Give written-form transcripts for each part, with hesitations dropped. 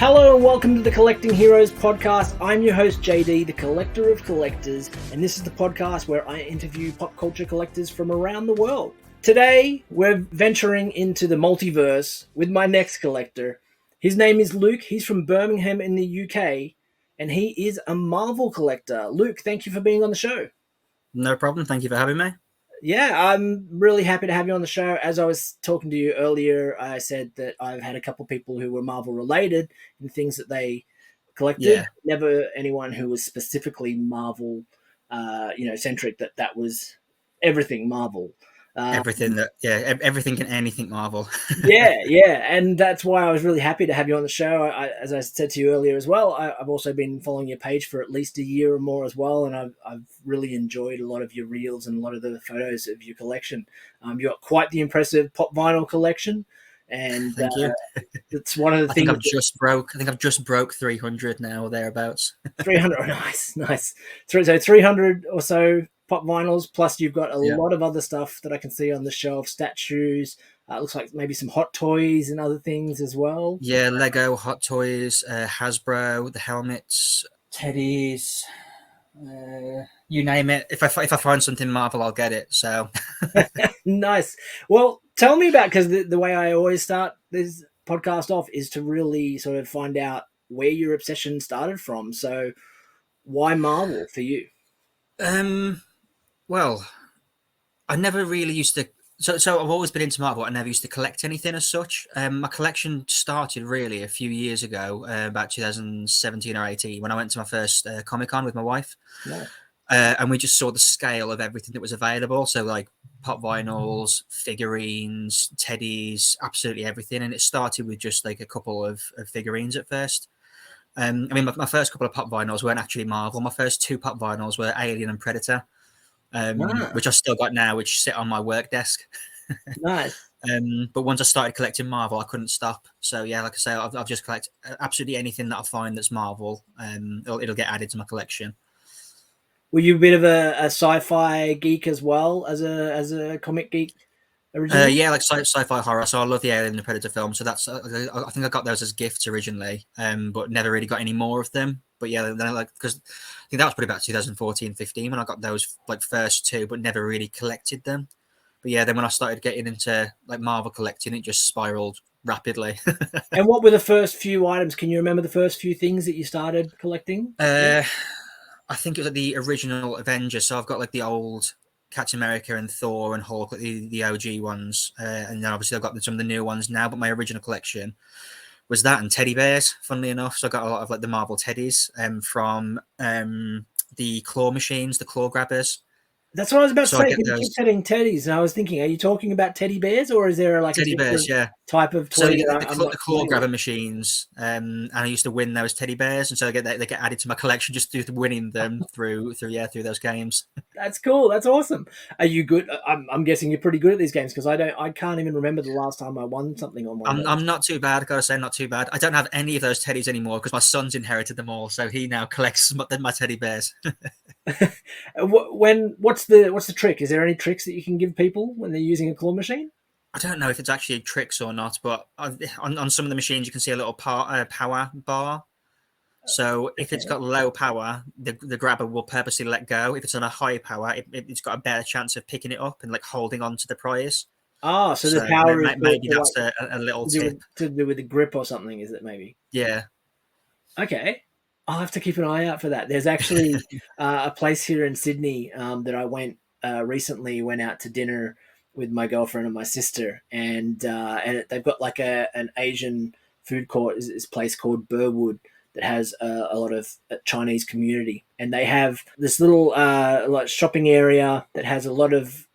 Hello and welcome to the Collecting Heroes podcast. I'm your host JD, the collector of collectors, and this is the podcast where I interview pop culture collectors from around the world. Today, we're venturing into the multiverse with my next collector. His name is Luke. He's from Birmingham in the UK, and he is a Marvel collector. Luke, thank you for being on the show. No problem. Thank you for having me. Yeah, I'm really happy to have you on the show. As I was talking to you earlier, I said that I've had a couple of people who were Marvel related and things that they collected. Yeah. Never anyone who was specifically Marvel, centric. That was everything Marvel. Everything and anything Marvel. Yeah, and that's why I was really happy to have you on the show. As I said to you earlier as well, I've also been following your page for at least a year or more as well, and I've really enjoyed a lot of your reels and a lot of the photos of your collection. You've got quite the impressive pop vinyl collection, and Thank you. It's one of the things. I think I've just broke 300 now or thereabouts. 300, nice. So 300 or so pop vinyls, plus you've got a lot of other stuff that I can see on the shelf, statues, looks like maybe some Hot Toys and other things as well. Yeah, Lego, Hot Toys, Hasbro, the helmets, teddies, you name it. If I find something Marvel, I'll get it. So Nice. Well, tell me about, because the way I always start this podcast off is to really sort of find out where your obsession started from. So why Marvel for you? Well, I never really used to. So I've always been into Marvel. I never used to collect anything as such. My collection started really a few years ago, about 2017 or 18, when I went to my first Comic-Con with my wife. Yeah. And we just saw the scale of everything that was available. So like pop vinyls, figurines, teddies, absolutely everything. And it started with just like a couple of figurines at first. I mean, my first couple of pop vinyls weren't actually Marvel. My first two pop vinyls were Alien and Predator. Which I still got now, which sit on my work desk. Nice. But once I started collecting Marvel, I couldn't stop. So yeah, like I say, I've just collected absolutely anything that I find that's Marvel. It'll get added to my collection. Were you a bit of a sci-fi geek as well as a comic geek originally? Yeah, like sci-fi horror. So I love the Alien and the Predator film. So that's I think I got those as gifts originally, but never really got any more of them. But yeah, then because I think that was probably about 2014, 15 when I got those like first two, but never really collected them. But yeah, then when I started getting into like Marvel collecting, it just spiraled rapidly. And what were the first few items? Can you remember the first few things that you started collecting? I think it was like the original Avengers. So I've got like the old Captain America and Thor and Hulk, like the OG ones, and then obviously I've got some of the new ones now. But my original collection was that and teddy bears. Funnily enough, so I got a lot of like the Marvel teddies, from the claw machines, the claw grabbers. That's what I was about to say. You those... keep saying teddies, and I was thinking, are you talking about teddy bears, or is there like teddy bears? Yeah, type of toy? So you get the claw grabber machines, and I used to win those teddy bears, and so they get added to my collection just through winning them through those games. That's cool. That's awesome. Are you good? I'm guessing you're pretty good at these games, because I can't even remember the last time I won something on one. I'm not too bad. I gotta say, not too bad. I don't have any of those teddies anymore because my son's inherited them all, so he now collects my teddy bears. What's the trick? Is there any tricks that you can give people when they're using a claw machine? I don't know if it's actually tricks or not, but on some of the machines you can see a little power bar. So if it's got low power, the grabber will purposely let go. If it's on a high power, it's got a better chance of picking it up and like holding on to the prize. Ah, so the power is maybe that's a little tip to do with the grip or something. Is it maybe? Yeah. Okay. I'll have to keep an eye out for that. There's actually a place here in Sydney that I went recently. Went out to dinner with my girlfriend and my sister, and they've got like an Asian food court. Is this place called Burwood that has a lot of Chinese community, and they have this little like shopping area that has a lot of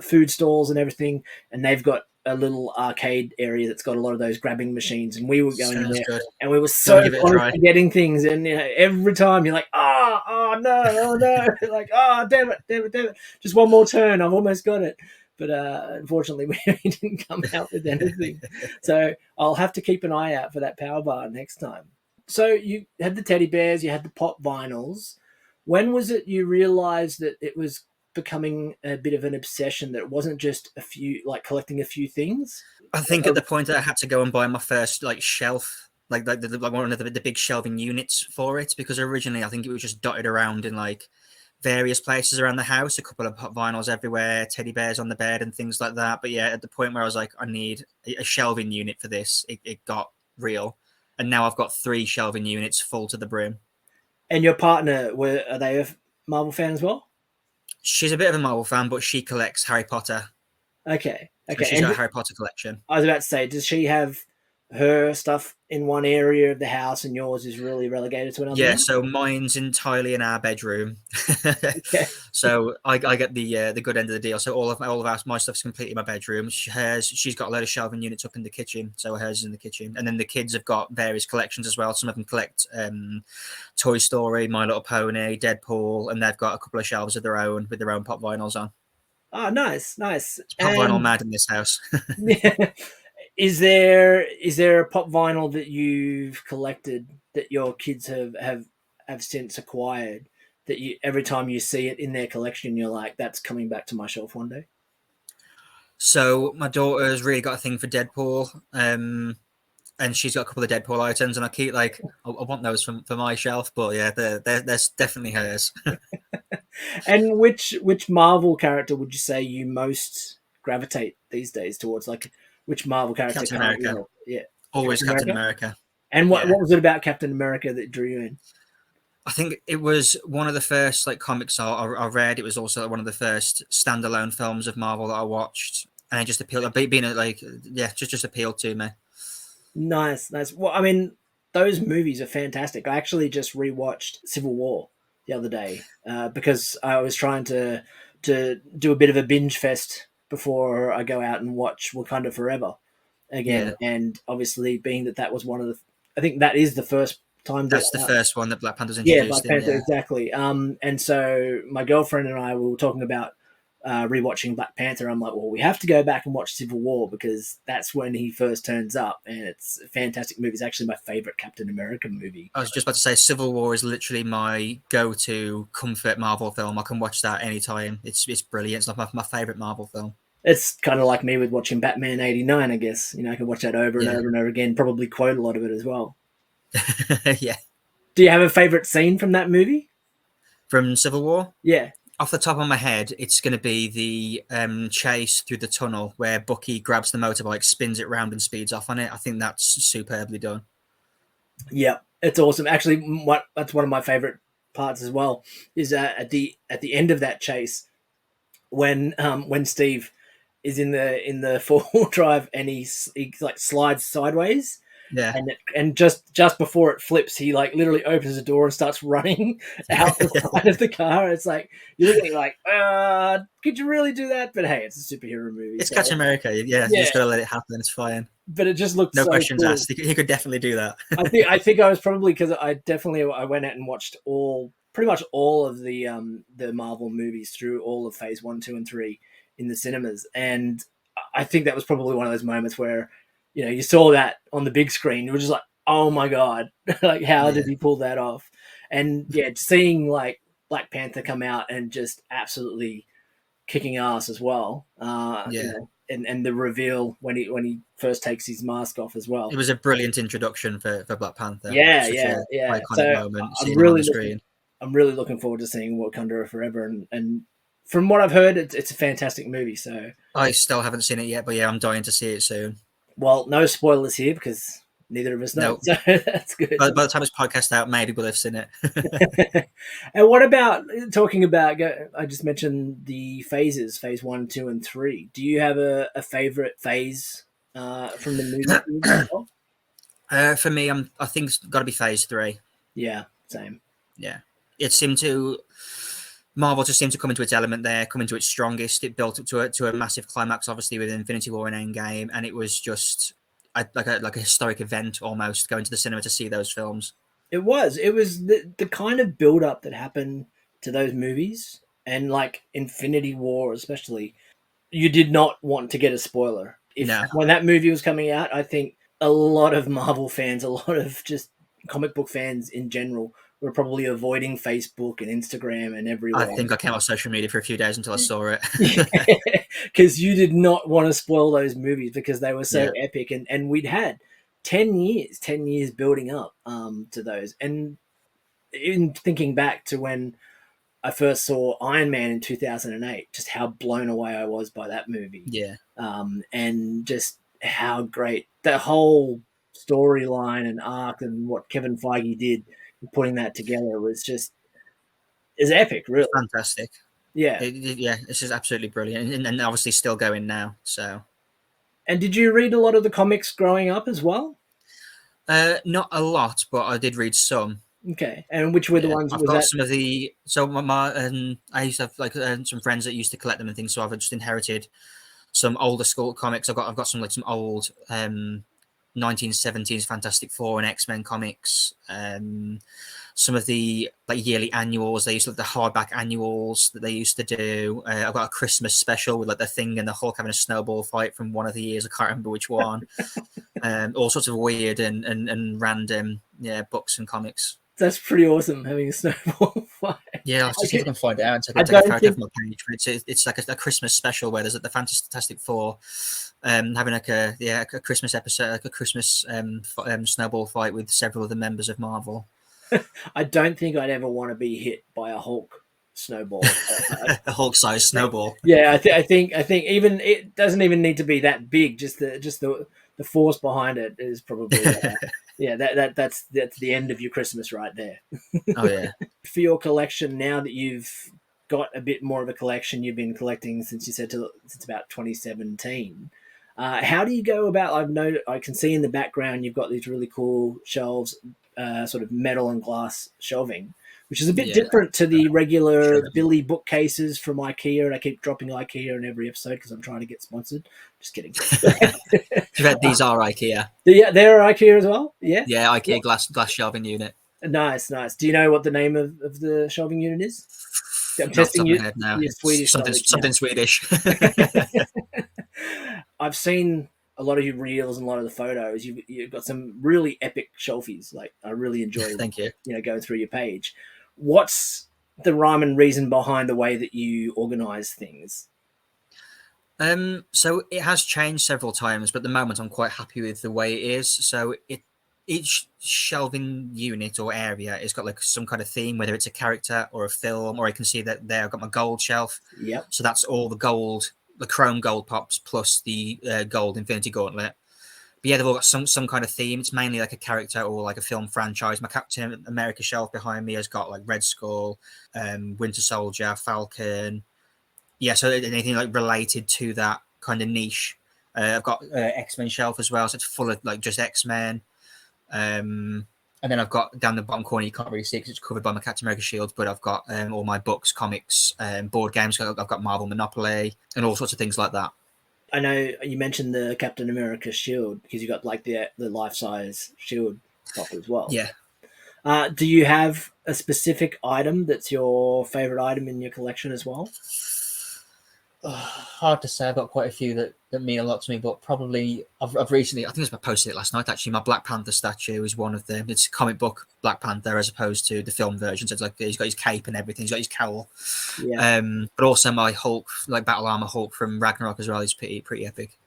food stalls and everything, and they've got a little arcade area that's got a lot of those grabbing machines, and we were going in there, good. And we were so close to getting things, and every time you're like, oh no, like, oh damn it, just one more turn, I've almost got it, but unfortunately we didn't come out with anything. So I'll have to keep an eye out for that power bar next time. So you had the teddy bears, you had the pop vinyls. When was it you realized that it was becoming a bit of an obsession, that it wasn't just collecting a few things? I think at the point that I had to go and buy my first like shelf like one of the big shelving units for it, because originally I think it was just dotted around in like various places around the house, a couple of pop vinyls everywhere, teddy bears on the bed and things like that. But yeah, at the point where I was like, I need a shelving unit for this, it got real. And now I've got 3 shelving units full to the brim. And your partner, are they a Marvel fan as well? She's a bit of a Marvel fan, but she collects Harry Potter. Okay, So okay. she's And got a Harry Potter collection. I was about to say, does she have her stuff in one area of the house, and yours is really relegated to another Yeah, one? so mine's entirely in our bedroom. Okay. So I get the good end of the deal. So all of my stuff's completely in my bedroom. She's got a load of shelving units up in the kitchen, so hers is in the kitchen. And then the kids have got various collections as well. Some of them collect Toy Story, My Little Pony, Deadpool, and they've got a couple of shelves of their own with their own pop vinyls on. Oh, nice, nice. It's pop vinyl And mad in this house. yeah, is there a pop vinyl that you've collected that your kids have since acquired, that you every time you see it in their collection you're like, that's coming back to my shelf one day? So my daughter's really got a thing for Deadpool. And she's got a couple of Deadpool items, and I keep like, I want those for my shelf, but yeah, that's definitely hers. And which Marvel character would you say you most gravitate these days towards? Like, which Marvel character Captain currently? America, Yeah, always Captain Captain America. America. And what Yeah, what was it about Captain America that drew you in? I think it was one of the first like comics I read. It was also one of the first standalone films of Marvel that I watched, and it just appealed. Being like, yeah, just appealed to me. Nice, nice. Well, I mean, those movies are fantastic. I actually just rewatched Civil War the other day because I was trying to do a bit of a binge fest before I go out and watch Wakanda Forever again. Yeah, And obviously, being that was one of the, I think that is the first time that that's the first one that Black Panther's yeah, Black introduced in. Panther, Yeah, exactly. And so my girlfriend and I were talking about rewatching Black Panther. I'm like, well, we have to go back and watch Civil War because that's when he first turns up, and it's a fantastic movie. It's actually my favorite Captain America movie. I was just about to say, Civil War is literally my go-to comfort Marvel film. I can watch that anytime. It's brilliant. It's like my favorite Marvel film. It's kind of like me with watching Batman '89. I guess I can watch that over and Yeah, over and over again. Probably quote a lot of it as well. yeah. Do you have a favorite scene from that movie? From Civil War, Yeah. off the top of my head, it's going to be the chase through the tunnel where Bucky grabs the motorbike, spins it round, and speeds off on it. I think that's superbly done. Yeah, it's awesome. Actually, that's one of my favorite parts as well. Is at the end of that chase when Steve is in the four wheel drive and he like slides sideways Yeah, and just before it flips, he like literally opens the door and starts running out the side of the car. It's like you're looking like, could you really do that? But hey, it's a superhero movie. it's So Captain America. Yeah, you yeah, just got to let it happen. It's fine. but it just looked No so questions cool. asked. He could definitely do that. I think I was probably because I went out and watched pretty much all of the Marvel movies through all of Phase 1, 2, and 3 in the cinemas, and I think that was probably one of those moments where you saw that on the big screen. You were just like, oh my god, like how did Yeah, he pull that off? And yeah, seeing like Black Panther come out and just absolutely kicking ass as well. yeah. And the reveal when he first takes his mask off as well. It was a brilliant introduction for Black Panther. Yeah, Such yeah, a yeah. iconic So moment I'm seeing him on really the looking, screen. I'm really looking forward to seeing Wakanda Forever, and from what I've heard, it's a fantastic movie. So, I still haven't seen it yet, but yeah, I'm dying to see it soon. well, no spoilers here because neither of us know, No, so that's good. by the time this podcast out, maybe we'll have seen it. And what about talking about? I just mentioned the phases, phase 1, 2, and 3. Do you have a favorite phase from the movie as well? For me, I think it's got to be Phase 3. Yeah, same. Yeah, it seemed to Marvel just seemed to come into its element there, come into its strongest. It built up to a massive climax, obviously with Infinity War and Endgame, and it was just like a historic event almost going to the cinema to see those films. It was the kind of build up that happened to those movies, and like Infinity War especially. You did not want to get a spoiler. If No, when that movie was coming out, I think a lot of Marvel fans, a lot of just comic book fans in general, were probably avoiding Facebook and Instagram and I everywhere think I came off social media for a few days until I saw it. because you did not want to spoil those movies because they were so Yeah, epic, and we'd had 10 years building up to those. And in thinking back to when I first saw Iron Man in 2008, just how blown away I was by that movie, Yeah, and just how great the whole storyline and arc and what Kevin Feige did in putting that together was just is epic, really. it's fantastic. Yeah. Yeah, this is absolutely brilliant, and obviously still going now. So, And did you read a lot of the comics growing up as well? not a lot, but I did read some. Okay. And which were the Yeah, ones? I've Was got that some of the so I used to have like some friends that used to collect them and things. So I've just inherited some older school comics. I've got some like some old 1970s Fantastic Four and X Men comics. Some of the like yearly annuals. They used to have the hardback annuals that they used to do. I've got a Christmas special with like the Thing and the Hulk having a snowball fight from one of the years. I can't remember which one. All sorts of weird and random books and comics. that's pretty awesome having a snowball fight. Yeah, I'll I, just see if I can find it out and I take a don't photo think from my page. But it's like a Christmas special where there's the Fantastic Four having like a Christmas episode, like a Christmas snowball fight with several of the members of Marvel. I don't think I'd ever want to be hit by a Hulk snowball. A Hulk-sized snowball. Yeah, I think even it doesn't even need to be that big. Just the force behind it is probably yeah, that's the end of your Christmas right there. Oh yeah. For your collection, now that you've got a bit more of a collection, you've been collecting since you said since about 2017. How do you go about? I can see in the background you've got these really cool shelves, sort of metal and glass shelving, which is a bit Yeah. different to the regular Sure. Billy bookcases from IKEA. And I keep dropping IKEA in every episode because I'm trying to get sponsored. Just kidding. These are IKEA. Yeah, they're IKEA as well. Yeah. Yeah, IKEA What? glass shelving unit. Nice, nice. Do you know what the name of the shelving unit is? I'm Not off the testing top of my head now. your It's Swedish knowledge now. something Swedish. I've seen a lot of your reels and a lot of the photos. You've got some really epic shelfies. Like I really enjoy, Thank you. going through your page. What's the rhyme and reason behind the way that you organize things? So it has changed several times, but at the moment I'm quite happy with the way it is. So each shelving unit or area has got like some kind of theme, whether it's a character or a film, or I can see that there I've got my gold shelf. Yep. So that's all the gold, the chrome gold pops plus the gold Infinity Gauntlet. But yeah, they've all got some kind of theme. It's mainly like a character or like a film franchise. My Captain America shelf behind me has got like Red Skull, Winter Soldier, Falcon. Yeah, so anything like related to that kind of niche. I've got X-Men shelf as well, so it's full of like just X-Men. And then I've got down the bottom corner, you can't really see because it's covered by my Captain America shield, but I've got all my books, comics, board games. I've got Marvel Monopoly and all sorts of things like that. I know you mentioned the Captain America shield because you got like the life size shield pop as well. Yeah. Do you have a specific item that's your favorite item in your collection as well? Hard to say. I've got quite a few that mean a lot to me, but probably I've recently, I think I posted it last night actually. My Black Panther statue is one of them. It's a comic book Black Panther as opposed to the film version. So it's like he's got his cape and everything. He's got his cowl. Yeah. But also my Hulk, like Battle Armor Hulk from Ragnarok as well, is pretty epic.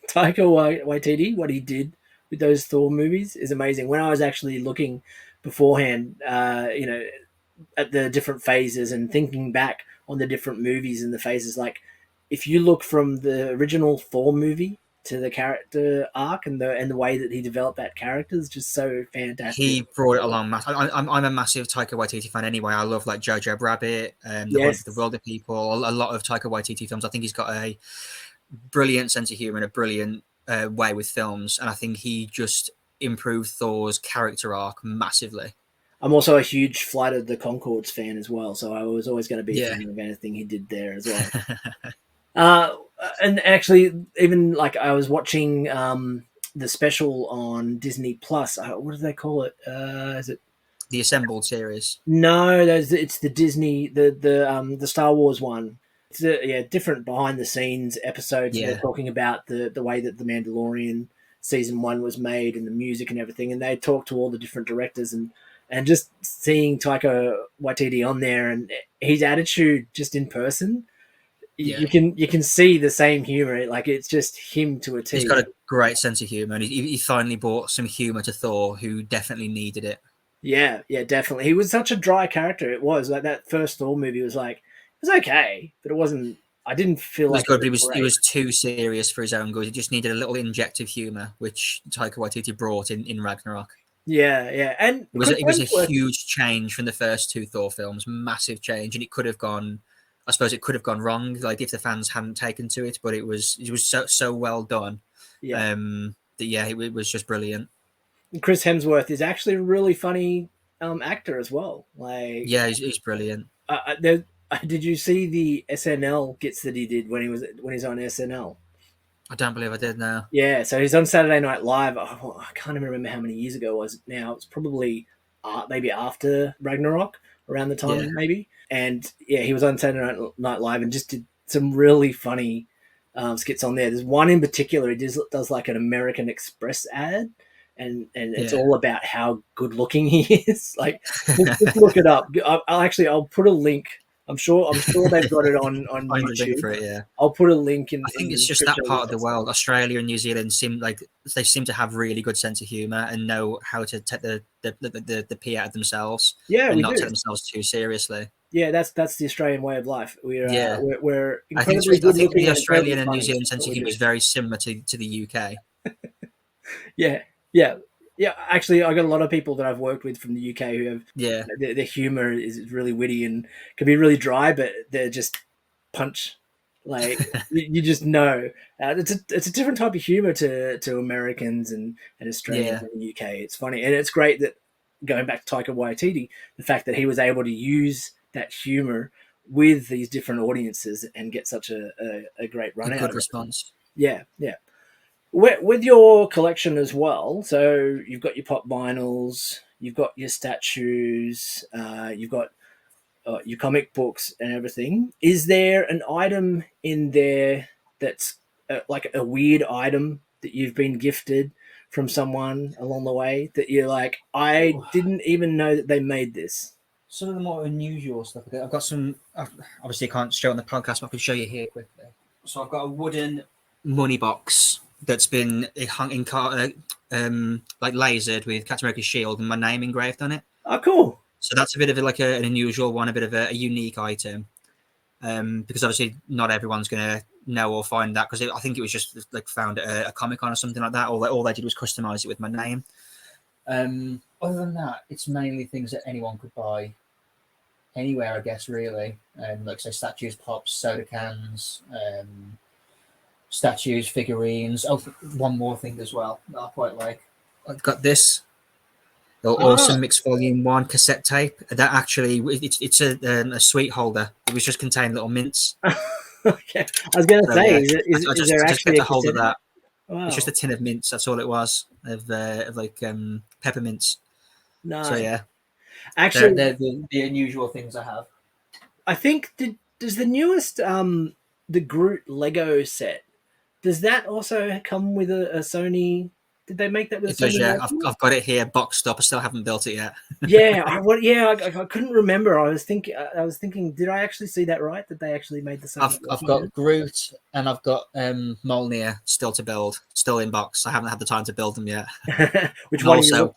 Taika Waititi, what he did with those Thor movies is amazing. When I was actually looking beforehand, at the different phases and thinking back on the different movies and the phases, like if you look from the original Thor movie to the character arc and the way that he developed that character is just so fantastic. He brought it along. I'm a massive Taika Waititi fan anyway. I love like Jojo Rabbit, The Hunt for the Wilder People, a lot of Taika Waititi films. I think he's got a brilliant sense of humor and a brilliant way with films, and I think he just improved Thor's character arc massively. I'm also a huge Flight of the Conchords fan as well, so I was always going to be a fan of anything he did there as well. And actually, even like I was watching the special on Disney Plus. What do they call it? Is it the Assembled series? No, it's the Disney the Star Wars one. It's different behind the scenes episodes. Yeah. They're talking about the way that the Mandalorian season 1 was made and the music and everything, and they talk to all the different directors and just seeing Taika Waititi on there and his attitude just in person, Yeah, you can see the same humor. Like it's just him to a he's T. got a great sense of humor, and he finally brought some humor to Thor, who definitely needed it. Yeah, yeah, definitely. He was such a dry character. It was like that first Thor movie was like it was okay, but it wasn't. I didn't feel It was like it good, but was he great. was too serious for his own good. He just needed a little inject of humor, which Taika Waititi brought in Ragnarok. Yeah, yeah, and Chris It was a Hemsworth. huge change from the first two Thor films, massive change, and it could have gone. I suppose it could have gone wrong, like if the fans hadn't taken to it. But it was so well done. Yeah, That yeah, it was just brilliant. Chris Hemsworth is actually a really funny actor as well. Like, Yeah, he's brilliant. there, did you see the SNL gits that he did when he's on SNL? I don't believe I did now. Yeah, so he's on Saturday Night Live. Oh, I can't even remember how many years ago it was now. It's probably maybe after Ragnarok, around the Yeah, time maybe. And yeah, he was on Saturday Night Live and just did some really funny skits on there. There's one in particular. He does like an American Express ad, and it's yeah. all about how good looking he is. Like, just look it up. I'll put a link. I'm sure they've got it on Find a link YouTube. for it. Yeah. I'll put a link I in think the it's just description that of this part of the episode. world. Australia and New Zealand seem like they seem to have really good sense of humor and know how to take the pee out of themselves Yeah, and we not take do. themselves too seriously. Yeah, that's the Australian way of life. Yeah, We're I think incredibly I good think looking the and incredibly Australian and New funny. Zealand That's sense what of we humor do. is very similar to the UK. Yeah, yeah, yeah. Actually, I got a lot of people that I've worked with from the UK who have Yeah, their humor is really witty and can be really dry, but they're just punch. Like you just know it's a different type of humor to Americans and Australians yeah, in the UK. It's funny and it's great that going back to Taika Waititi, the fact that he was able to use that humor with these different audiences and get such a great a run out good of it. response. Yeah, yeah. With your collection as well, so you've got your pop vinyls, you've got your statues, you've got your comic books and everything. Is there an item in there that's like a weird item that you've been gifted from someone along the way that you're like, I Ooh. didn't even know that they made this? Some of the more unusual stuff. I've got some. Obviously, I can't show on the podcast, but I can show you here quickly. So I've got a wooden money box that's been hung in like lasered with Captain America's shield and my name engraved on it. Oh, cool. So that's a bit of an unusual one, a bit of a unique item. Because obviously not everyone's going to know or find that because I think it was just like found at a Comic Con or something like that. All they did was customize it with my name. Other than that, it's mainly things that anyone could buy anywhere, I guess, really. Like say statues, pops, soda cans, statues, figurines. Oh, one more thing as well that I quite like. I've got this Ah, awesome Mix Volume 1 cassette tape. That actually, it's a sweet holder. It was just contained little mints. okay. I was going to So say, yeah, is there I just actually kept a a hold of cassette? that. It's just Wow, a tin of mints. That's all it was of like peppermints. So nice. yeah, Actually, they're the unusual things I have. I think does the newest the Groot Lego set, does that also come with a Sony? Did they make that with It a does, Sony yeah. license? I've got it here boxed up. I still haven't built it yet. Yeah, I couldn't remember. I was thinking, did I actually see that right? That they actually made the Sony I've license with it? got Groot and I've got Mjolnir still to build, still in box. I haven't had the time to build them yet. Which And one are you? also,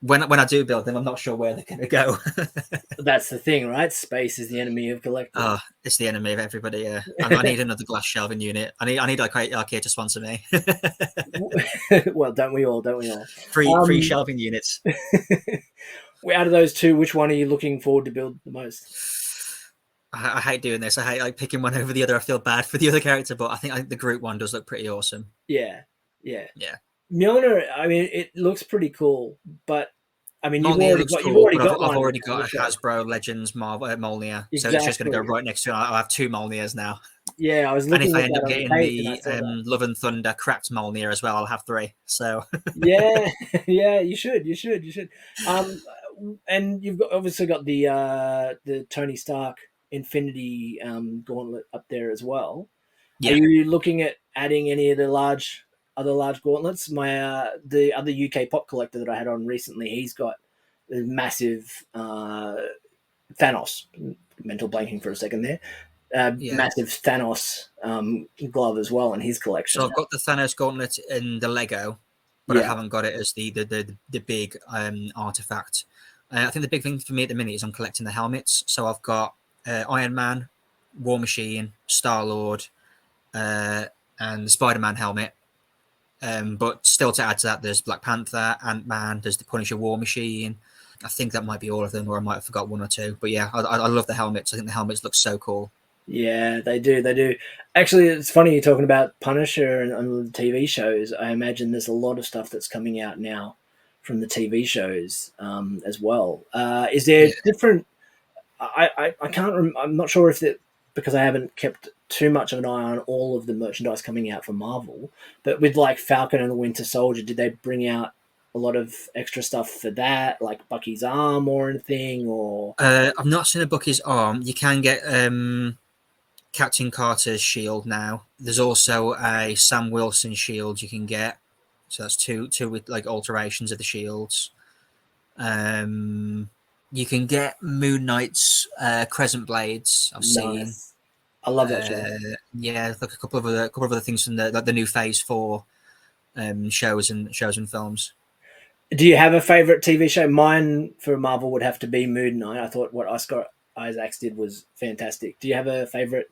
when I do build them, I'm not sure where they're going to go. That's the thing, right? Space is the enemy of collectors. Oh, it's the enemy of everybody. Yeah, I need another glass shelving unit. I need like IKEA to sponsor me. Well, don't we all? Don't we all? Free Um, shelving units. out of those two, which one are you looking forward to build the most? I hate doing this. I hate like picking one over the other. I feel bad for the other character, but I think the Groot one does look pretty awesome. Yeah, yeah. Yeah, Mjolnir, I mean, it looks pretty cool, but I mean, Mjolnir looks you've cool, already but got I've one already on got the a shelf. Hasbro Legends Marvel Mjolnir, so it's just going to go Exactly. right next to it. I'll have two Mjolnirs now. Yeah, I was And if looking I at end that up on the getting page and I the saw that. Love and Thunder cracked Mjolnir as well, I'll have three. So Yeah, yeah, you should, you should. Um, and you've obviously got the Tony Stark Infinity gauntlet up there as well. Are yeah, you looking at adding any of the other large gauntlets? My the other UK pop collector that I had on recently, he's got a massive Thanos. Mental blanking for a second there. Yeah. massive Thanos glove as well in his So collection. I've got the Thanos gauntlet in the Lego, but I Yeah, haven't got it as the big artifact. I think the big thing for me at the minute is I'm collecting the helmets. So I've got Iron Man, War Machine, Star Lord, uh, and the Spider Man helmet. But still, to add to that, there's Black Panther, Ant Man, there's the Punisher, War Machine. I think that might be all of them, or I might have forgot one or two. But yeah, I love the helmets. I think the helmets look so cool. yeah, they do. They do. Actually, it's funny you're talking about Punisher and the TV shows. I imagine there's a lot of stuff that's coming out now from the TV shows as well. Is there Yeah. different? I can't. I'm not sure if that because I haven't kept too much of an eye on all of the merchandise coming out from Marvel. But with like Falcon and the Winter Soldier, did they bring out a lot of extra stuff for that, like Bucky's arm or anything? Or I've not seen a Bucky's arm. You can get Captain Carter's shield now. There's also a Sam Wilson shield you can get. So that's two with like alterations of the shields. Um, you can get Moon Knight's crescent blades. I've seen. nice, I love that show. Yeah, like a couple of other things from the like the new Phase 4 shows and films. Do you have a favorite TV show? Mine for Marvel would have to be Moon Knight. I thought what Oscar Isaacs did was fantastic. Do you have a favorite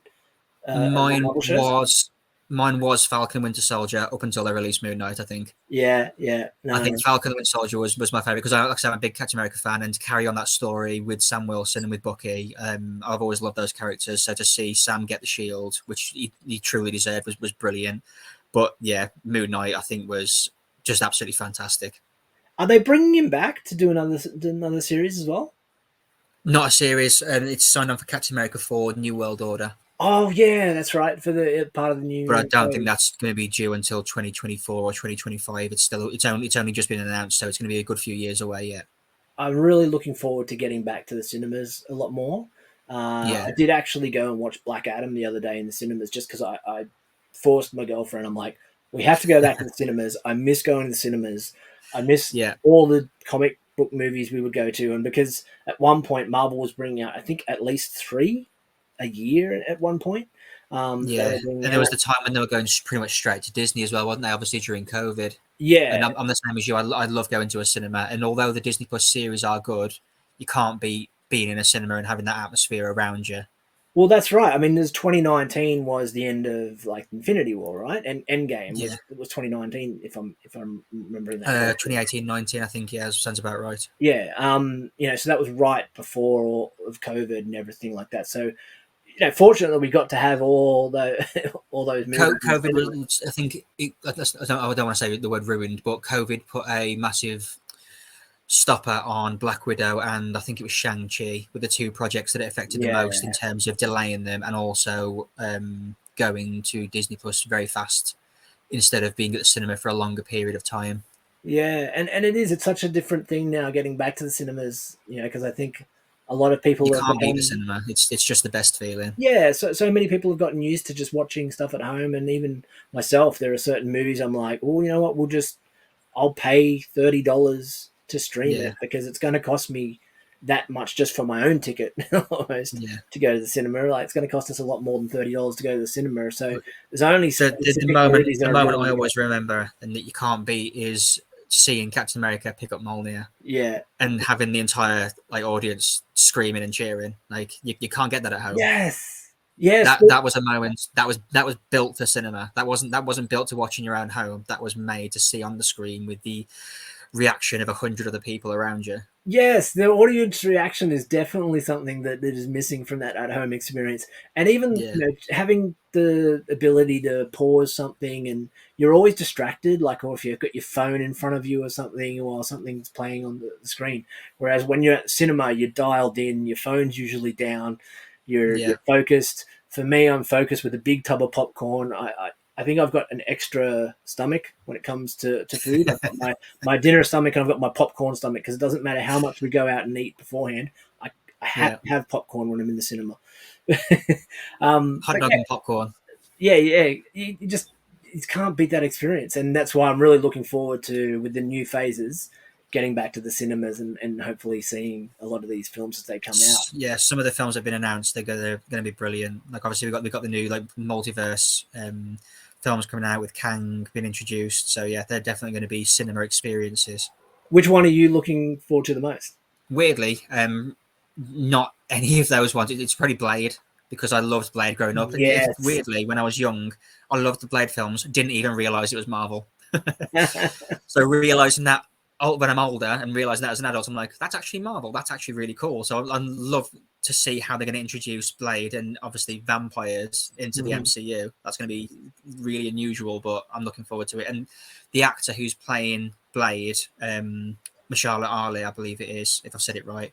Mine Marvel shows? was mine was Falcon Winter Soldier up until they released Moon Knight. I think. Yeah, yeah, I no, think Falcon and Winter Soldier was my favorite because like I said, I'm a big Captain America fan, and to carry on that story with Sam Wilson and with Bucky, I've always loved those characters. So to see Sam get the shield, which he truly deserved, was brilliant. But yeah, Moon Knight I think was just absolutely fantastic. are they bringing him back to do another series as well? Not a series, and it's signed on for Captain America 4 New World Order, Oh yeah, that's right for the part of the but I new don't think phase. that's going to be due until 2024 or 2025. It's only just been announced, so it's going to be a good few years away yet. I'm really looking forward to getting back to the cinemas a lot more. Yeah, I did actually go and watch Black Adam the other day in the cinemas just because I forced my girlfriend. I'm like, we have to go back to the cinemas. I miss going to the cinemas. I miss yeah, all the comic book movies we would go to. And because at one point Marvel was bringing out, I think, at least three a year at one point. They yeah. were bringing And there was out. the time when they were going pretty much straight to Disney as well, wasn't they? Obviously during COVID. And Yeah. I'm the same as you. I love going to a cinema, and although the Disney Plus series are good, you can't beat being in a cinema and having that atmosphere around you. Well, that's right. I mean, there's 2019 was the end of like Infinity War, right? And Endgame Yeah, was 2019 if I'm remembering that correctly. 2018, 19, I think. Yeah, sounds about right. Yeah. So that was right before all of COVID and everything like that. So, fortunately, we got to have all the all those movies in the COVID cinema. was, I think, I don't want to say the word ruined, but COVID put a massive stopper on Black Widow and I think it was Shang-Chi with the two projects that it affected the Yeah, most in terms of delaying them and also going to Disney Plus very fast instead of being at the cinema for a longer period of time. yeah, and it's such a different thing now getting back to the cinemas. Because I think a lot of You people have can't beat the become. cinema. It's just the best feeling. Yeah, so many people have gotten used to just watching stuff at home, and even myself, there are certain movies I'm like, oh, you know what, I'll pay $30 to stream Yeah, it because it's going to cost me that much just for my own ticket almost yeah. to go to the cinema. Like it's going to cost us a lot more than $30 to go to the cinema. So there's only The specific moment movies that are I willing to go. always remember and that you can't beat is seeing Captain America pick up Mjolnir Yeah. and having the entire like audience screaming and cheering. Like you can't get that at home. Yes. Yes. That was a moment that was built for cinema. That wasn't built to watch in your own home. That was made to see on the screen with the reaction of 100 other people around you. Yes, the audience reaction is definitely something that is missing from that at-home experience. And even Yeah, having the ability to pause something, and you're always distracted, like or if you've got your phone in front of you or something, while something's playing on the screen. Whereas when you're at cinema, you're dialed in, your phone's usually down, you're yeah, focused. For me, I'm focused with a big tub of popcorn. I think I've got an extra stomach when it comes to food. I've got my dinner stomach and I've got my popcorn stomach because it doesn't matter how much we go out and eat beforehand. I yeah. have to have popcorn when I'm in the cinema. Hot But dog and popcorn. yeah, you just you can't beat that experience, and that's why I'm really looking forward to with the new phases getting back to the cinemas and hopefully seeing a lot of these films as they come out. Yeah, some of the films have been announced. They're going to be brilliant. Like obviously we got the new like multiverse films coming out with Kang being introduced. So yeah, they're definitely going to be cinema experiences. Which one are you looking forward to the most? Weirdly, not any of those ones. It's probably Blade because I loved Blade growing up. Yes. Weirdly, when I was young, I loved the Blade films. Didn't even realize it was Marvel. So realizing that when I'm older and realizing that as an adult, I'm like, that's actually Marvel. That's actually really cool. So I love to see how they're going to introduce Blade and obviously vampires into the MCU. That's going to be really unusual, but I'm looking forward to it. And the actor who's playing Blade, Mashallah Ali, I believe it is, if I've said it right.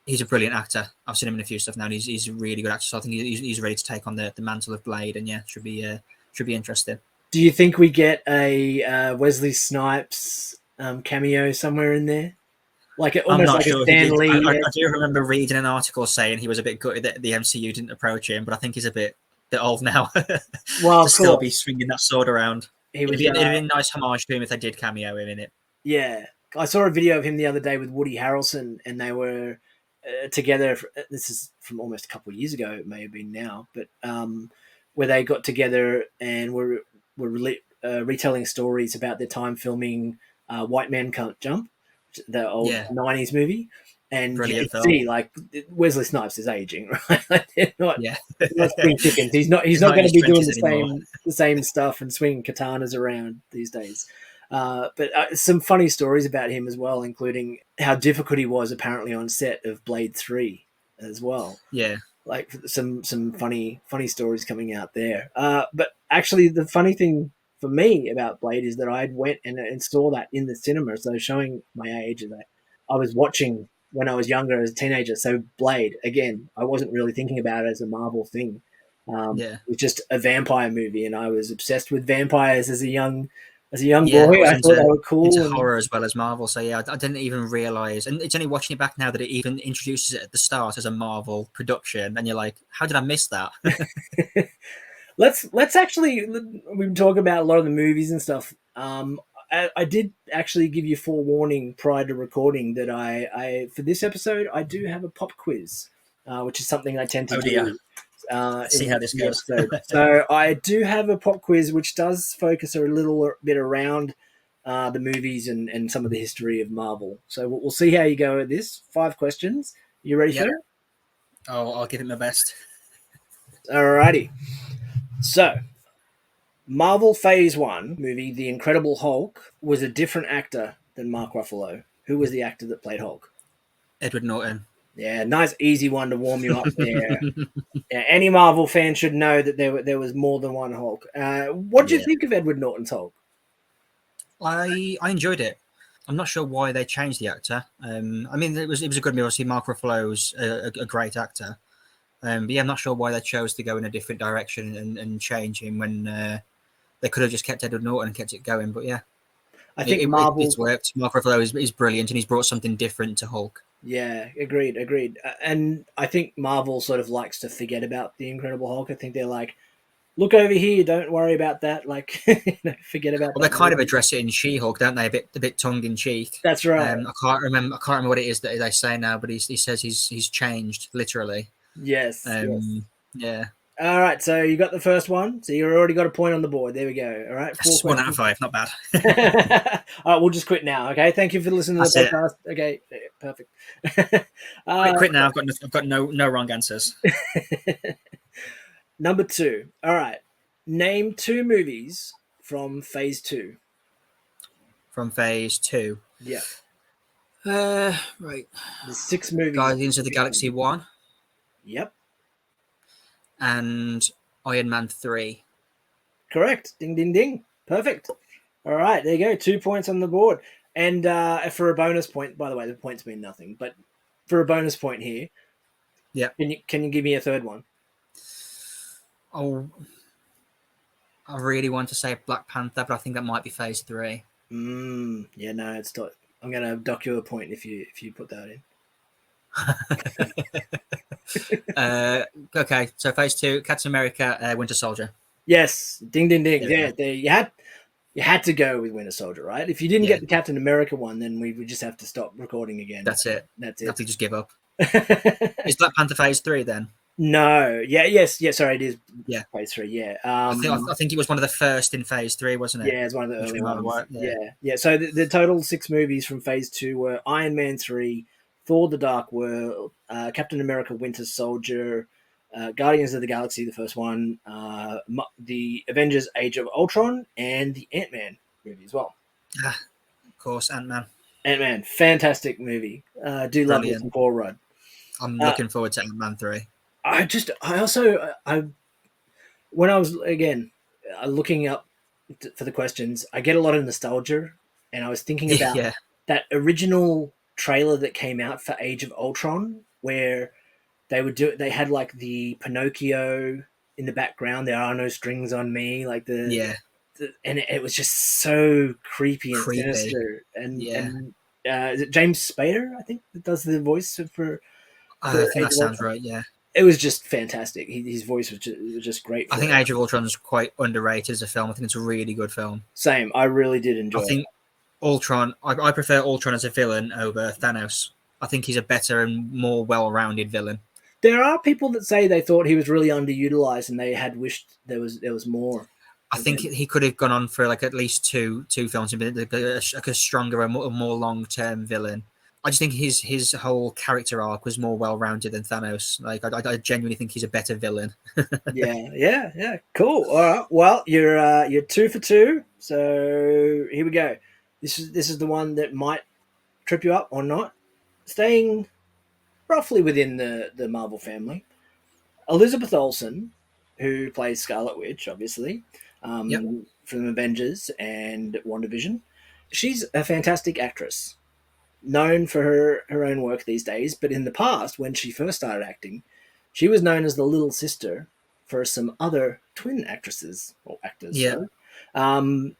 He's a brilliant actor. I've seen him in a few stuff now, and he's a really good actor. So I think he's ready to take on the mantle of Blade, and yeah, should be interesting. Do you think we get a Wesley Snipes cameo somewhere in there? Like almost like a Stan Lee. I do remember reading an article saying he was a bit gutted that the MCU didn't approach him, but I think he's a bit old now well, to still be swinging that sword around. It'd be a nice homage to him if they did cameo him in it. Yeah, I saw a video of him the other day with Woody Harrelson, and they were together. This is from almost a couple of years ago. It may have been now, but where they got together and were retelling stories about their time filming White Man Can't Jump, the old 90s movie. And brilliant you can see, like, Wesley Snipes is aging, right? Like, they're not spring chickens. He's not going to be doing the same stuff and swinging katanas around these days. But some funny stories about him as well, including how difficult he was apparently on set of Blade 3 as well. Yeah. Like some funny stories coming out there. But actually the funny thing for me about Blade is that I went and saw that in the cinema. So showing my age that I was watching when I was younger as a teenager. So Blade, again, I wasn't really thinking about it as a Marvel thing. It was just a vampire movie, and I was obsessed with vampires as a young boy. I thought they were cool. Into horror as well as Marvel. So yeah, I didn't even realize, and it's only watching it back now that it even introduces it at the start as a Marvel production, and you're like, how did I miss that? Let's actually, we've been talking about a lot of the movies and stuff. I did actually give you forewarning prior to recording that I for this episode I do have a pop quiz, which is something I tend to do. See how this goes. So I do have a pop quiz which does focus a little bit around the movies and some of the history of Marvel. So we'll see how you go with this. 5 questions. You ready for it? Oh, I'll give it my best. Alrighty. So, Marvel Phase 1 movie, The Incredible Hulk, was a different actor than Mark Ruffalo. Who was the actor that played Hulk? Edward Norton. Yeah, nice easy one to warm you up there. Yeah, any Marvel fan should know that there was more than one Hulk. What did you think of Edward Norton's Hulk? I enjoyed it. I'm not sure why they changed the actor. I mean, it was a good movie. Obviously, Mark Ruffalo's a great actor. But yeah, I'm not sure why they chose to go in a different direction and change him when they could have just kept Edward Norton and kept it going. But yeah, I think it's worked. Mark Ruffalo is brilliant, and he's brought something different to Hulk. Yeah, agreed. And I think Marvel sort of likes to forget about the Incredible Hulk. I think they're like, look over here, don't worry about that. Like, forget about. Well, they kind of address it in She-Hulk, don't they? A bit tongue in cheek. That's right. I can't remember what it is that they say now, but he says he's changed literally. Yes. Yeah. All right, so you got the first one. So you already got a point on the board. There we go. All right. 1 out of 5, not bad. All right, we'll just quit now. Okay. Thank you for listening to the podcast. Okay, perfect. Quit now. I've got no wrong answers. Number 2. All right. Name 2 movies from Phase 2. From Phase 2. Yeah. Right. There's 6 movies. Guardians of the Galaxy 1. Yep. And Iron Man 3. Correct. Ding, ding, ding. Perfect. All right, there you go. 2 points on the board. And for a bonus point, by the way, the points mean nothing, but for a bonus point here, can you give me a third one? Oh, I really want to say Black Panther, but I think that might be Phase 3. Yeah, no, it's not. I'm going to dock you a point if you put that in. Okay, so Phase 2, Captain America, Winter Soldier. Yes, ding, ding, ding. Yeah, there you had You had to go with Winter Soldier, right? If you didn't Yeah, get the Captain America one, then we would just have to stop recording again. that's it. That's I have it. to just give up. Is Black Panther Phase 3 then? No, yeah, yes, yeah. Sorry, it is Yeah. Phase 3. Yeah, I think it was one of the first in Phase 3, wasn't it? yeah, it's one of the Which early we might have ones. worked. Yeah. Yeah, yeah. So the total 6 movies from Phase 2 were Iron Man 3, Thor: The Dark World, Captain America: Winter Soldier, Guardians of the Galaxy, the first one, the Avengers: Age of Ultron, and the Ant Man movie as well. Ah, of course, Ant-Man. Ant Man, fantastic movie. Do love me some Brilliant. Paul Rudd. I'm Uh, looking forward to Ant-Man 3. I also, when I was again looking up for the questions, I get a lot of nostalgia, and I was thinking about Yeah. that original trailer that came out for Age of Ultron, where they had like the Pinocchio in the background. There are no strings on me, like Yeah. and it was just so creepy and Creepy. sinister. Yeah. Is it James Spader? I think that does the voice I for think Age that of sounds Ultron. right. Yeah. It was just fantastic. His voice was just great I for think it. Age of Ultron's quite underrated as a film. I think it's a really good film. Same. I really did I enjoy it. think Ultron. I prefer Ultron as a villain over Thanos. I think he's a better and more well-rounded villain. There are people that say they thought he was really underutilized and they had wished there was more I of think him. he could have gone on for like at least two films and been like a stronger and more long-term villain. I just think his whole character arc was more well-rounded than Thanos. Like I genuinely think he's a better villain. Yeah. Cool. All right. Well, you're 2 for 2. So here we go. This is the one that might trip you up or not. Staying roughly within the Marvel family. Elizabeth Olsen, who plays Scarlet Witch, obviously, Yep. from Avengers and WandaVision. She's a fantastic actress, known for her own work these days, but in the past, when she first started acting, she was known as the little sister for some other twin actresses, or actors, Yeah. sorry. Um,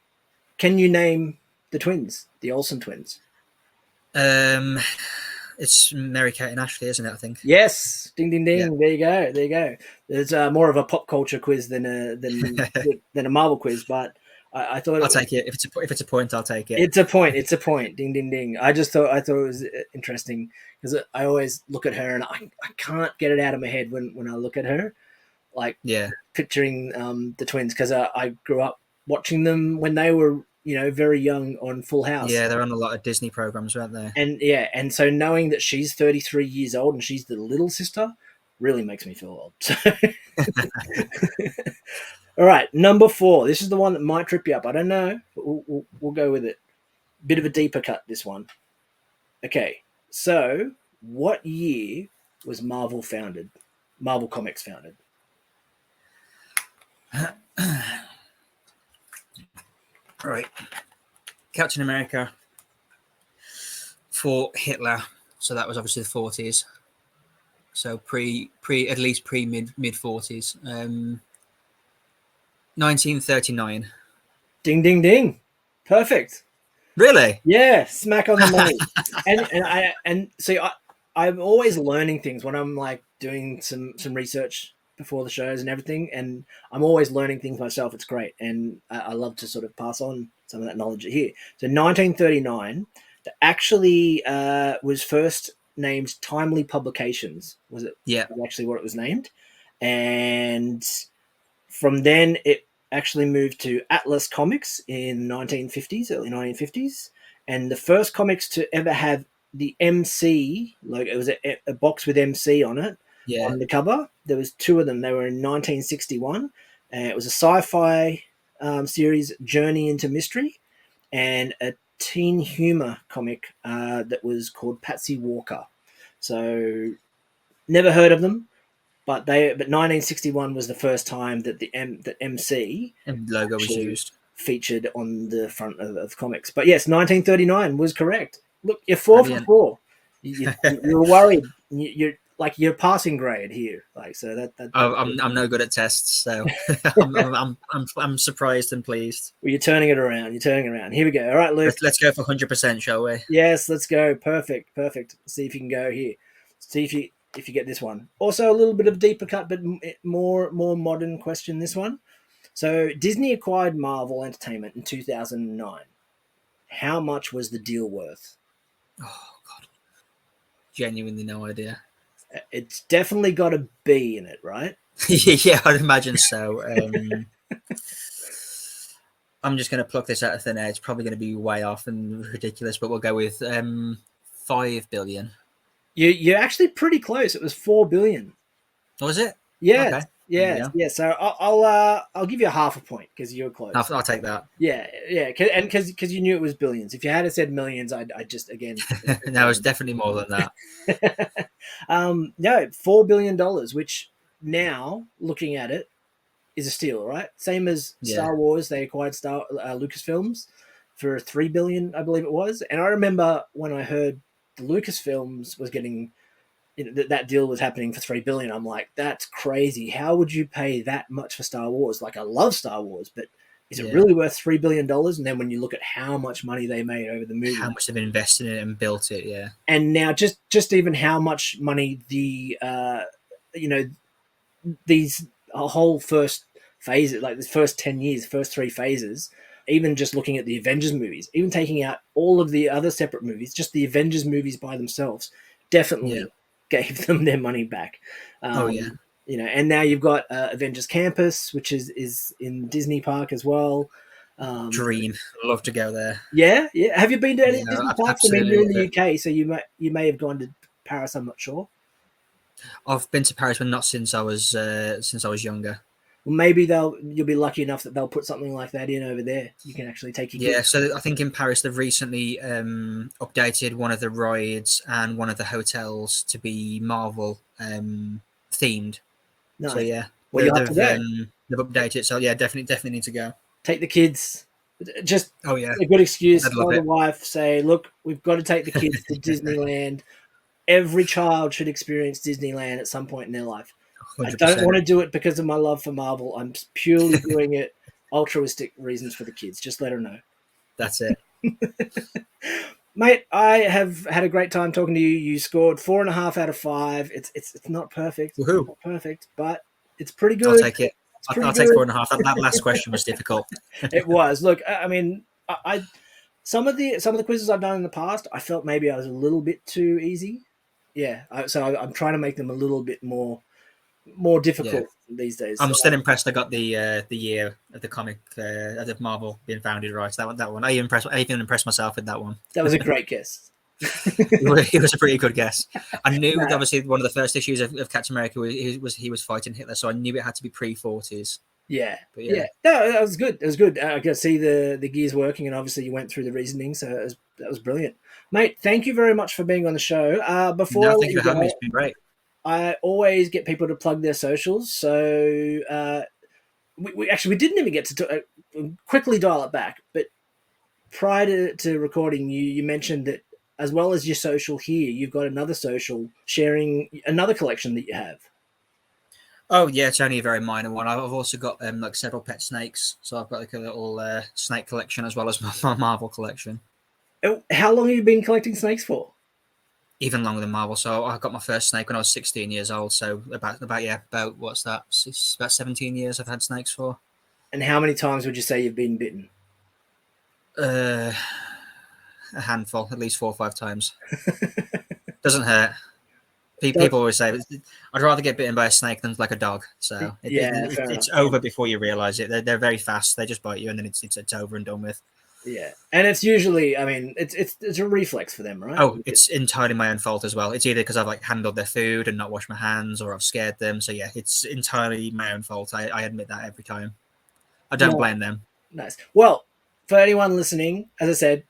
can you name the twins, the Olsen twins? Um, it's Mary Kate and Ashley, isn't it? I think. Yes, ding ding Yeah. ding. There you go. There you go. It's more of a pop culture quiz than a Marvel quiz, but I thought I'll take it. If it's a point, I'll take it. it's a point. It's a point. Ding ding ding. I thought it was interesting because I always look at her and I can't get it out of my head when I look at her, like Yeah. picturing the twins because I grew up watching them when they were very young on Full House. Yeah, they're on a lot of Disney programs, aren't they? And yeah, and so knowing that she's 33 years old and she's the little sister really makes me feel old. So, all right, number 4. This is the one that might trip you up. I don't know, but we'll go with it. Bit of a deeper cut, this one. Okay, so what year was Marvel founded? Marvel Comics founded? Right. Captain America for Hitler, so that was obviously the 40s. So at least pre mid 40s. 1939. Ding, ding, ding. Perfect. Really? Yeah, smack on the money. And see, I'm always learning things when I'm like doing some research before the shows and everything, and I'm always learning things myself. It's great, and I love to sort of pass on some of that knowledge here. So 1939, that actually was first named Timely Publications. Was it Yeah. actually what it was named? And from then it actually moved to Atlas Comics in 1950s, early 1950s, and the first comics to ever have the MC logo. It was a box with MC on it Yeah. on the cover. There was 2 of them. They were in 1961. It was a sci-fi series, Journey into Mystery, and a teen humor comic that was called Patsy Walker. So never heard of them, but 1961 was the first time that that MC And logo was actually used. featured on the front of comics. But yes, 1939 was correct. Look, you're 4 for Brilliant. 4. You were worried. You're like you're passing grade here. Like so that's I'm no good at tests, so I'm surprised and pleased. well, you're turning it around. You're turning it around. Here we go. All right, Luke. Let's go for 100%, shall we? Yes, let's go. Perfect. Perfect. See if you can go here. See if you get this one. Also, a little bit of deeper cut, but more modern question. This one. So Disney acquired Marvel Entertainment in 2009. How much was the deal worth? Oh God, genuinely no idea. It's definitely got a B in it, right? Yeah, I'd imagine so. I'm just going to pluck this out of thin air. It's probably going to be way off and ridiculous, but we'll go with 5 billion. You're actually pretty close. It was 4 billion. Oh, was it? Yes, Okay. There you yes, go. yes. So I'll give you a half a point because you're close. I'll take that. Yeah, yeah, and because you knew it was billions. If you had said millions, I'd just again. No, it's definitely more than that. No, $4 billion, which now looking at it is a steal, right? Same as Yeah. Star Wars, they acquired Lucasfilms for 3 billion, I believe it was. And I remember when I heard the Lucasfilms was getting, that deal was happening for 3 billion. I'm like, that's crazy. How would you pay that much for Star Wars? Like, I love Star Wars, but is it Yeah. really worth $3 billion? And then when you look at how much money they made over the movie, How much they've invested in it and built it, yeah. and now just even how much money the you know these whole first phase, like the first 10 years, first three phases, even just looking at the Avengers movies, even taking out all of the other separate movies, just the Avengers movies by themselves, Yeah. definitely gave them their money back. Oh, yeah. And now you've got Avengers Campus, which is in Disney Park as well. Dream. Love to go there. Yeah, yeah. Have you been to any Yeah, Disney parks? I mean, absolutely you're in love the it. UK, so you may have gone to Paris. I'm not sure. I've been to Paris, but not since I was younger. Well, maybe you'll be lucky enough that they'll put something like that in over there. You can actually take your Yeah, kids. so I think in Paris they've recently updated one of the rides and one of the hotels to be Marvel themed. So Nice. yeah, Well, you'll have to go. they've updated it. So yeah, definitely need to go. Take the kids. Just Oh yeah, a good excuse. I'd love Tell the it. wife, say, look, we've got to take the kids to Disneyland. Every child should experience Disneyland at some point in their life. I don't 100%. want to do it because of my love for Marvel. I'm purely doing it altruistic reasons for the kids. Just let her know. That's it. Mate, I have had a great time talking to you. You scored 4.5 out of 5. It's not perfect. It's Woohoo! not perfect, but it's pretty I'll good. take it. It's pretty I'll take good. 4.5. That last question was difficult. It was. Look, I mean, I some of the quizzes I've done in the past, I felt maybe I was a little bit too easy. Yeah, I'm trying to make them a little bit more Yeah, difficult these days. I'm still impressed. I got the year of the comic of the Marvel being founded right. That one. I even impressed myself with that one. That was a great guess. It was a pretty good guess. I knew No, obviously one of the first issues of Captain America was fighting Hitler, so I knew it had to be pre-40s. yeah, But yeah. yeah, No, that was good. It was good. I could see the gears working, and obviously you went through the reasoning, so that was brilliant, mate. Thank you very much for being on the show. Before I no, let thank you you for having me. go, It's been great. I always get people to plug their socials. So we didn't even get to quickly dial it back, but prior to recording, you mentioned that as well as your social here, you've got another social sharing another collection that you have. Oh yeah, it's only a very minor one. I've also got like several pet snakes, so I've got like a little snake collection as well as my Marvel collection. How long have you been collecting snakes for? Even longer than Marvel. So I got my first snake when I was 16 years old. So about what's that? About 17 years I've had snakes for. And how many times would you say you've been bitten? Uh, a handful, at least 4 or 5 times. Doesn't hurt. People always say I'd rather get bitten by a snake than like a dog. So Yeah, fair it's enough. over before you realize it. They're very fast. They just bite you and then it's over and done with. Yeah, and it's usually, I mean, it's a reflex for them, right? Oh, it's entirely my own fault as well. It's either because I've like handled their food and not washed my hands, or I've scared them. So yeah, it's entirely my own fault. I admit that every time. I don't No, blame them. nice. Well, for anyone listening, as I said,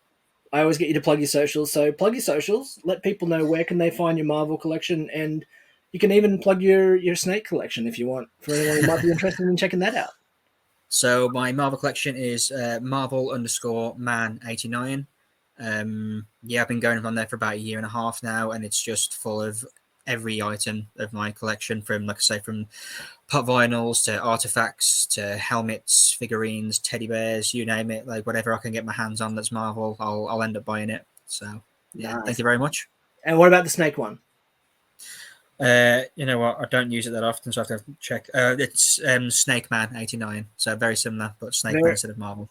I always get you to plug your socials. So plug your socials. Let people know where can they find your Marvel collection, and you can even plug your snake collection if you want. For anyone who might be interested in checking that out. So my Marvel collection is Marvel_man89. Yeah, I've been going on there for about a year and a half now, and it's just full of every item of my collection, from like I say, from pop vinyls to artifacts to helmets, figurines, teddy bears, you name it. Like whatever I can get my hands on that's Marvel, I'll end up buying it. So yeah, thank Nice. you very much. And what about the snake one? You know what? I don't use it that often, so I have to check. It's Snake Man 89, so very similar, but Snake Man Very instead of Marvel.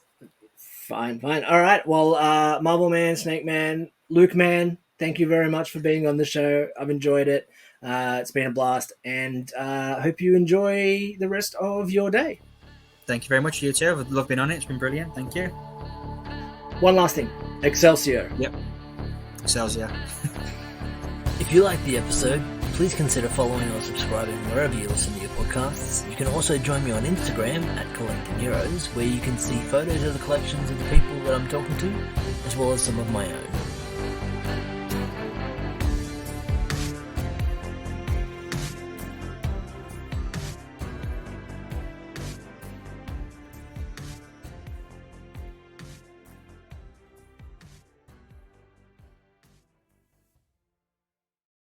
fine, fine. All right. Well, Marble Man, Snake Man, Luke Man, thank you very much for being on the show. I've enjoyed it. It's been a blast, and hope you enjoy the rest of your day. Thank you very much, you too. I've loved being on it. It's been brilliant. Thank you. One last thing, Excelsior. Yep. Sells, yeah. If you liked the episode, please consider following or subscribing wherever you listen to your podcasts. You can also join me on Instagram at Collecting Heroes, where you can see photos of the collections of the people that I'm talking to, as well as some of my own.